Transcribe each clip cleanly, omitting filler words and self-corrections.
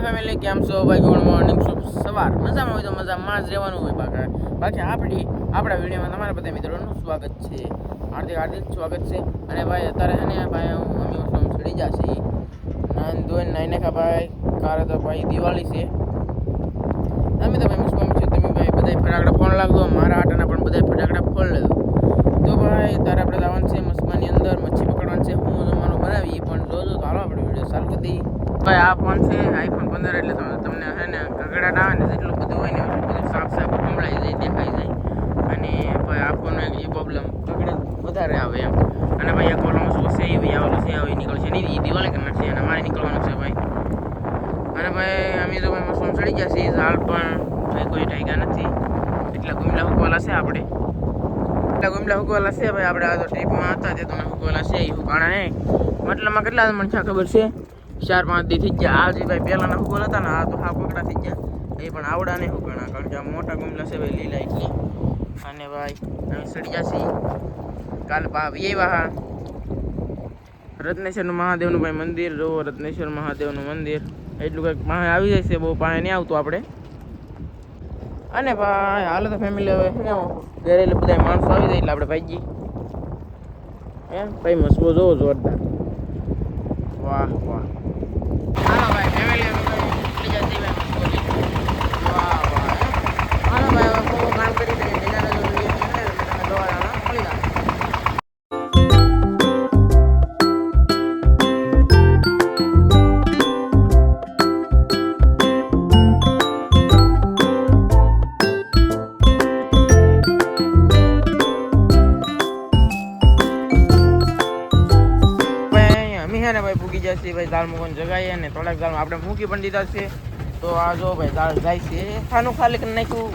Family કેમ છો ભાઈ? ગુડ મોર્નિંગ, શુભ સવાર. મજામાં હોય તો મજામાં જ રહેવાનું હોય. બાકી આપણા વિડીયોમાં તમારા બધા મિત્રોનું સ્વાગત છે. હાર્દિક સ્વાગત છે. અને ભાઈ અત્યારે છે ને ભાઈ અમે ચડી જશે નાઈને ખા ભાઈ. કાલે તો ભાઈ દિવાળી છે. અમે તો ભાઈ મુસ્લિમ છે. તમે ભાઈ બધા ફટાકડા ફોન લાગતો, મારા આટાના પણ બધા ફટાકડા ફોન લેજો. તો ભાઈ તારે આપણે જવાનું છે મસ્માની અંદર મચ્છી પકડવાનું છે. હું જમવાનું બનાવી પણ જોજો તો હાલો આપણે વિડીયો ચાલુ કરી દઈએ. ભાઈ આ ફોન છે આઈફોન 15 એટલે તમને છે ને ગગડાટ આવે ને જેટલું બધું હોય ને એટલું બધું સાફ સંભળાઈ જાય, દેખાઈ જાય. અને ભાઈ આ ફોનનો એક પ્રોબ્લેમ ગગડાટ વધારે આવે એમ. અને ભાઈ એક ઓલામાં શું છે ભાઈ આવેલું છે હવે નીકળશે નહીં, એ દિવાળી કરી નાખશે અને અમારે નીકળવાનું છે ભાઈ. અને ભાઈ અમે તો ભાઈ મસ્ત ચડી ગયા છીએ. ઝાડ પણ ભાઈ કોઈ ટાઈગા નથી, એટલા ગુમલા હુકવાલા છે આપણે. ગુમલા હુકવાલા છે ભાઈ. આપણે આ તો ટ્રીપમાં હતા તે તમને હુકવાલા છે. એ હુકાણા નહીં મતલબમાં કેટલા મને ખબર છે 4-5 દી થઈ ગયા. આ જે ભાઈ પહેલાંના હુકવાલા હતા ને આ તો હા કોકડા થઈ ગયા. એ પણ આવડા નહીં હુકાણા કારણ કે આ મોટા ગુમલા છે ભાઈ લીલા એટલે. અને ભાઈ અમે ચડી ગયા છીએ. કાલ એવા રત્નેશ્વરનું મહાદેવનું ભાઈ મંદિર જો. રત્નેશ્વર મહાદેવનું મંદિર એટલું કંઈક પાસે આવી જાય છે, બહુ પાસે નહીં આવતું આપણે. અને ભાઈ હાલ તો ફેમિલી હવે ઘરે બધા માણસો આવી જાય એટલે આપણે ભાઈ એમ ભાઈ મસબો જોવો જોરદાર. વાહ વાહ. હાલો ભાઈ ફેમિલી વાહ વાહ. હાલો ભાઈ હવે બહુ કામ કરી દઈએ મળી જાય. ભાઈ ભૂગી જશે ભાઈ. દાળ મૂકવાની જગાઈએ ને થોડાક દાળ આપણે મૂકી પણ દીધા છે. તો આ જો ભાઈ દાળ જાય છે. ખાનું ખાલી કરી નાખ્યું,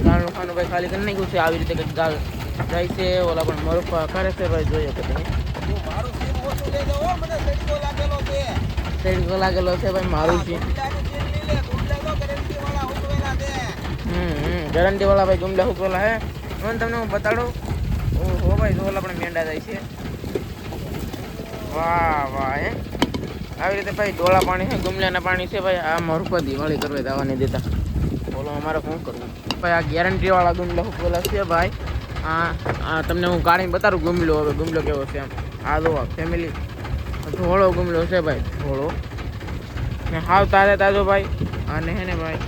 દાળનું ખાનું ભાઈ ખાલી કરી નાખ્યું છે. આવી રીતે કંઈક દાળ જાય છે. ઓલા પણ મરફા કરે છે ભાઈ, જોઈએ કે તમે સૈડકો લાગેલો છે ભાઈ મારું છે. ગેરંટી વાળા ભાઈ ગુમલા હુકવેલા હે. તમને હું બતાડું. ઓહો ભાઈ જો ઓલા પણ મેંડા જાય છે. વાહ વાહ. આવી રીતે ભાઈ ડોળા પાણી છે, ગુમલાના પાણી છે ભાઈ. આ મરફા દિવાળી કરવા દવા નહીં દેતા. બોલો અમારે શું કરવું ભાઈ? આ ગેરંટી વાળા ગુમલા હુકવેલા છે ભાઈ. આ તમને હું કાઢીને બતાડું ગુમલો. હવે ગુમલો કેવો છે એમ. આ જો ફેમિલી ધોળો ગુમલો છે ભાઈ, ધોળો ને હાવ તાજે તાજો ભાઈ. અને હે ને ભાઈ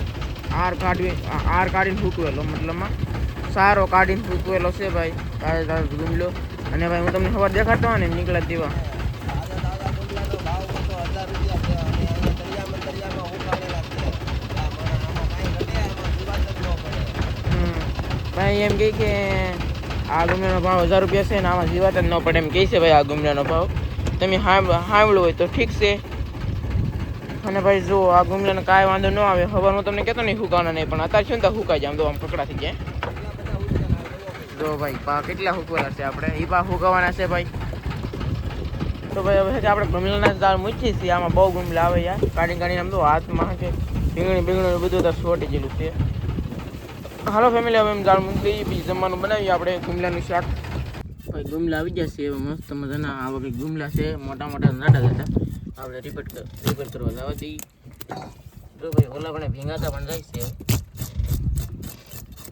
આર કાઢીને ફૂકવેલો, મતલબમાં સારો કાઢીને ફૂકવેલો છે ભાઈ. તાજે તાજો ગુમલો. અને ભાઈ હું તમને ખબર દેખાડતો હોય ને નીકળ્યા દેવા ભાઈ એમ કે આ ગુમલાનો ભાવ 1000 રૂપિયા છે ને આમાં જીવાત જ ન પડે એમ કહે છે ભાઈ. આ ગુમલાનો ભાવ તમે સાંભળ્યું હોય તો ઠીક છે. અને ભાઈ જો આ ગુમલાને કાંઈ વાંધો ન આવે. ખબર હું તમને કહેતો નહીં હુકાવાના નહીં, પણ અત્યારે શું હુકાઈ જાય આમ તો આમ કકડા થઈ જાય. જો ભાઈ પા કેટલા હુકવાના છે આપણે. એ પા હુકાવાના છે ભાઈ. તો ભાઈ હવે આપણે ગુમલાના દાળ મૂકીએ છીએ. આમાં બહુ ગુમલા આવે યાર. કાઢીને આમ તો હાથમાં કે ભીંગણી બધું તો છોટી ગયેલું છે. હાલો ફેમિલી હવે એમ દાળ મૂકી દઈએ, બીજું જમવાનું બનાવીએ આપણે ગુમલાનું શાક. ભાઈ ગુમલા આવી જશે હવે મસ્ત મજાના. આ વખતે ગુમલા છે મોટા મોટા નાટા હતા. આપણે રિપીટ કરવા જવા દઈએ. જો ભાઈ ઓલા પણ ભીંગાતા પણ જાય છે.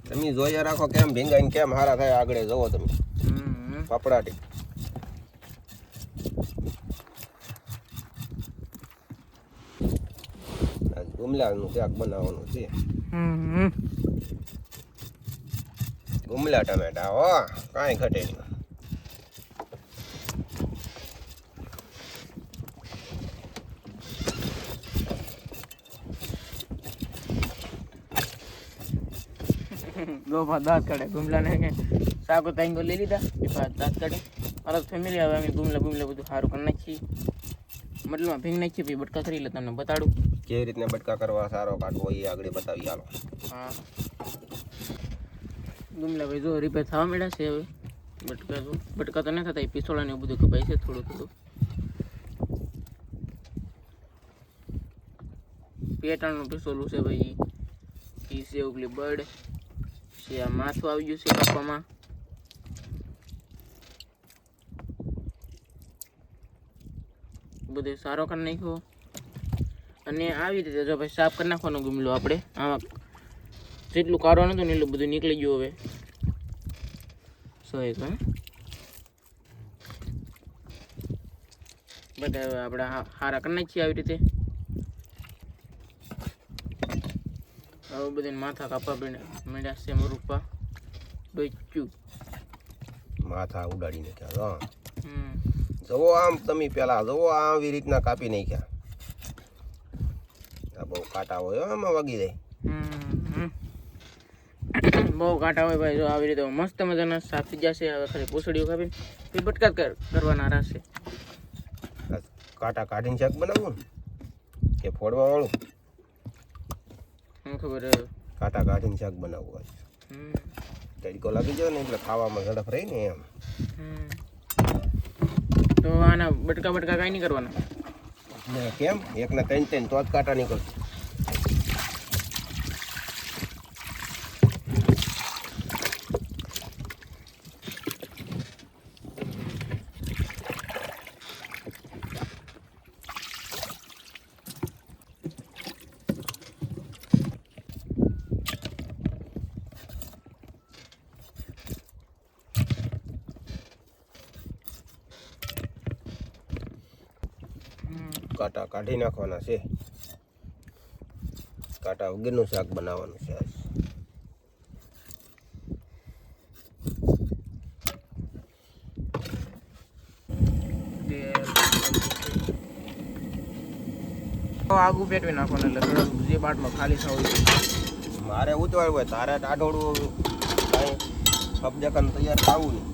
તમે જોયા રાખો કેમ ભીંગાઈને કેમ હારા થાય. આગળ જોવો તમે પાપડાટી. ગુમલાનું શાક બનાવવાનું છે. ગુમલા ટમેટા હો, કાંઈ ઘટે નહીં. દાંત કાઢે ગુમલાને કે શાકો તાંગો લઈ લીધા એ દાંત કાઢે. અલગ ફેમિલી હવે અમે ગુમલા બધું સારું કરી નાખીએ. મતલબ ભીંગ નાખીએ પછી બટકા કરી લે તમને બતાડું કેવી રીતના બટકા કરવા સારો કાઢવો એ આગળ બતાવી. હાલો હા ગુમલા ભાઈ જો રિપેર થવા મળ્યા છે હવે. બટકા તો નહીં થતા, એ પિસ્તોલાને એવું બધું કપાય છે થોડું. પેટાણનું પિસ્તોલું છે ભાઈ. એ છે ઉગલી બર્ડ છે. આ માથું આવી ગયું છે કાપવામાં. બધે સારો કરી નાખ્યો અને આવી રીતે જો ભાઈ સાફ કરી નાખવાનો ગમલો આપણે આમાં જેટલું કાઢવાનું હતું ને એટલું બધું નીકળી ગયું હવે એક બધા હવે આપણે હારા કરી નાખીએ આવી રીતે હવે બધી માથા કાપવા મળ્યા છે મરૂપા ડોચ્યું માથા ઉડાડી નાખ્યા જવો આમ તમે પેલા જવો આવી રીતના કાપી નાખ્યા આ બહુ કાંટા હોય આમાં વાગી જાય બહુ કાંટા હોય ભાઈ જો આવી રીતે મસ્ત મજાના સાફ થઈ જશે હવે ખાલી પૂછડીઓ કાપીને પછી બટકા કરવાના રહેશે કાંટા કાઢીને શાક બનાવવું ને કે ફોડવા વાળું ખબર કાંટા કાઢીને શાક બનાવવું હોય તડકો લાગી જાય ને એટલે ખાવામાં ઝડપ રહી ને એમ તો આના બટકા કાંઈ નહીં કરવાના કેમ એકને ત્રણ તો જ કાંટા નીકળશે કાંટા કાઢી નાખવાના છે કાંટા વગરનું શાક બનાવવાનું છે આગું પેટવી નાખવાનું એટલે થોડું જે બાટમાં ખાલી થવું મારે ઉતવાય હોય તારે ટાઢોડું કાંઈ કબજકન તૈયાર થવું નહીં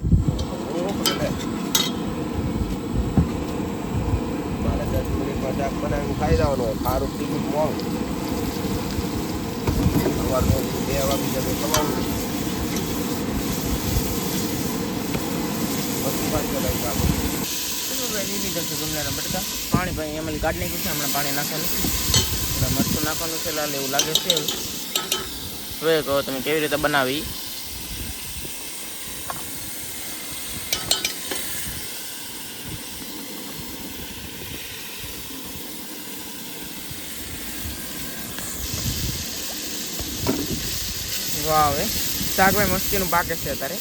મારે 10 મિનિટમાં શાક બનાવીને ખાઈ જવાનું હોય સારું ટિકિટ મોડું સવારનું 2 વાગી જશે તમારું પછી પાછળ લઈ જાવ લીલી જશે ગમલાના બટકા પાણી ભાઈ એમાં કાઢી નાખ્યું છે હમણાં પાણી નાખવાનું એટલે મરચું નાખવાનું છે લાલ એવું લાગે છે હવે કહો તમે કેવી રીતે બનાવી વાહ હવે શાક ભાઈ મસ્તીનું પાકે છે અત્યારે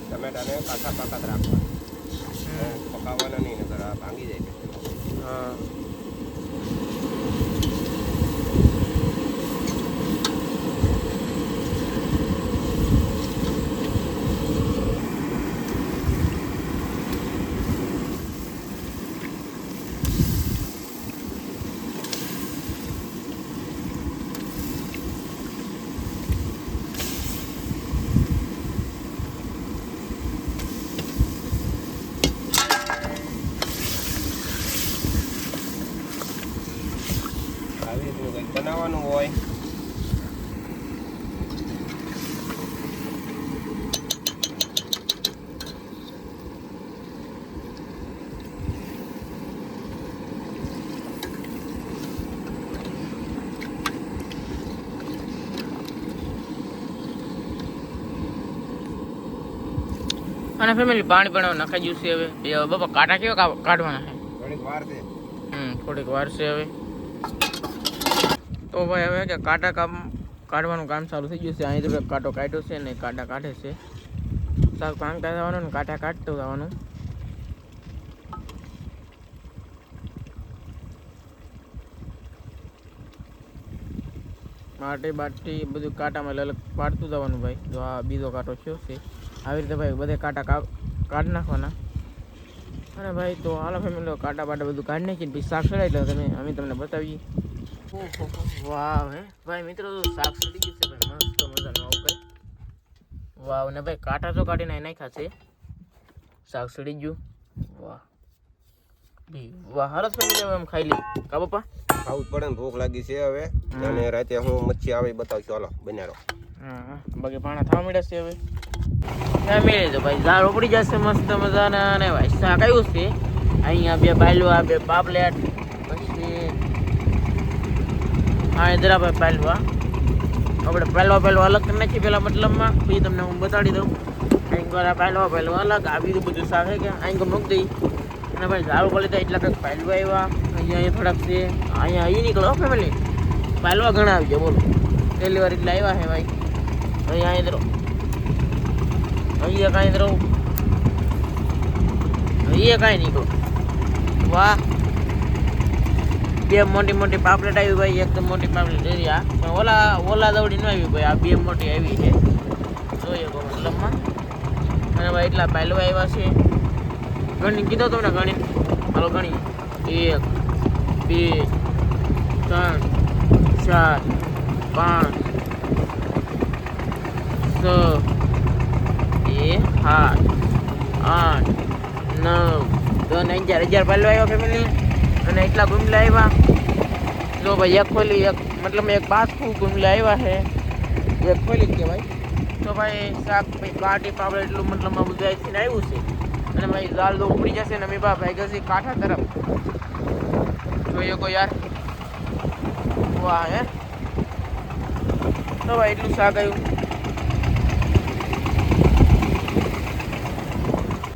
ટમેટાને કાચા પાકા રાખવા પકાવવાના નહીં નકર આ ભાંગી જાય હા આવી રીતનું કંઈક બનાવવાનું હોય અને ફેમિલી પાણી પણ નખાઈ ગયું છે હવે બાપા કાંટા કેવા કાઢવાના છે થોડીક વાર છે થોડીક વાર છે હવે તો ભાઈ હવે કે કાંટા કાઢવાનું કામ ચાલુ થઈ ગયું છે અહીં તો કાંટો કાઢ્યો છે ને કાંટા કાઢે છે શાક ભાંગતા જવાનું ને કાંટા કાઢતું જવાનું બાટી બધું કાંટામાં અલગ પાડતું જવાનું ભાઈ જો આ બીજો કાંટો થયો છે આવી રીતે ભાઈ બધે કાંટા કાઢી નાખવાના અને ભાઈ તો હાલો ફેમિલી કાંટા બાટા બધું કાઢી નાખીને પછી શાક સડાઈ લો અમે તમને બતાવીએ વાહ હે ભાઈ મિત્રો તો શાક સડી ગયું છે ભાઈ મસ્ત મજાનું આવું કઈ વાવ ને ભાઈ કાંટા તો કાઢીને નાખ્યા છે શાક સડી ગયું વાહ વાહ હાલો ફેમિલી હવે એમ ખાઈ લઈ કા પપ્પા ખાવું જ પડે ને ભૂખ લાગી છે હવે અને રાતે હું મચ્છી આવે બતાવશું હાલો બનારો હા બાકી પાણા થવા મળ્યા છે હવે ફેમિલી તો ભાઈ ઝાડ ઉપડી જશે મસ્ત મજાના અને ભાઈ શાક આવ્યું છે અહીંયા 2 બાયલું 2 પાપલેટ પછી હા ઇધરા ભાઈ પાલવા આપણે પહેલો અલગ કરી નાખીએ પેલા મતલબમાં, પછી તમને હું બતાડી દઉં. અહીં પહેલો અલગ, આ બીજું બધું શાક છે કે અહીં મૂકી દઈ. અને ભાઈ ઝાડુ કરી લીધા એટલા કંઈક પહેલું આવ્યા. અહીંયા થોડાક છે, અહીંયા અહીં નીકળો ફેમિલી, પહેલવા ઘણા આવી ગયા બોલો. પહેલી વાર એટલે આવ્યા છે ભાઈ. અહીંયા ધરો, અહીંયા કાંઈ ધરો, અહીંયા કાંઈ નીકળો. વાહ, બે મોટી પાપલેટ આવી ભાઈ, એકદમ મોટી પાપલેટ એરી. આ પણ ઓલા દવડી ન આવી ભાઈ, આ બે મોટી આવી છે જોઈએ મતલબમાં. અને ભાઈ એટલા પહેલું આવ્યા છે. ગણી કીધો તમને, ગણી હાલો ગણી. 1 2 3 4 5 6 7 8 9 10 11 પહેલો આવ્યો ફેમિલી. અને એટલા ગુમલા આવ્યા જો ભાઈ. એક ખોલી, એક મતલબ એક બાસકું ગુમલા આવ્યા છે, એક ખોલી કે ભાઈ. તો ભાઈ શાક ભાઈ કાઢી પાપડ એટલું મતલબમાં બધું અહીંથી આવ્યું છે. અને ભાઈ દાલ તો ઉપડી જશે ને અમી બા ભાઈ ગઈ કાંઠા તરફ જોઈએ કોઈ યાર. વાહ હે. તો ભાઈ એટલું શાક આવ્યું.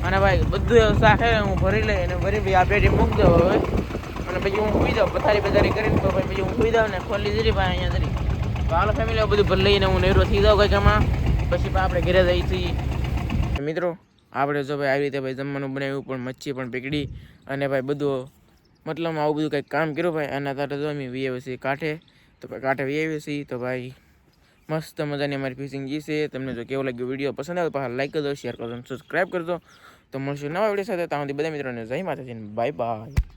અને ભાઈ બધું એવું શાક છે હું ભરી લઈ અને ભરી આ પેટી મૂકી દઉં હવે. અને પછી હું સુઈ જાઉં પથારી કરીને. તો ભાઈ પછી હું સુઈ જાઉં ને ખોલી દીધી ભાઈ અહીંયા ધરી. તો હાલો ફેમિલી બધું ભરી લઈને હું નેરો થઈ જાઉં કંઈક આમાં. પછી આપણે ઘરે જઈ છીએ મિત્રો. આપણે જો ભાઈ આવી રીતે ભાઈ જમવાનું બનાવ્યું, પણ મચ્છી પણ પકડી અને ભાઈ બધું મતલબ આવું બધું કંઈક કામ કર્યું ભાઈ. અને અત્યારે જો અમે વી આવ્યા છીએ કાંઠે. તો ભાઈ કાંઠે વી આવ્યા છીએ. તો ભાઈ મસ્ત મજાની અમારી ફિશિંગ જી છે. તમને જો કેવો લાગ્યો વિડીયો પસંદ આવે તો પાછા લાઈક કરજો, શેર કરજો, સબસ્ક્રાઈબ કરજો. તો મળશું નવા વિડીયો સાથે. ત્યાં સુધી બધા મિત્રોને જય માતાજી, બાય બાય.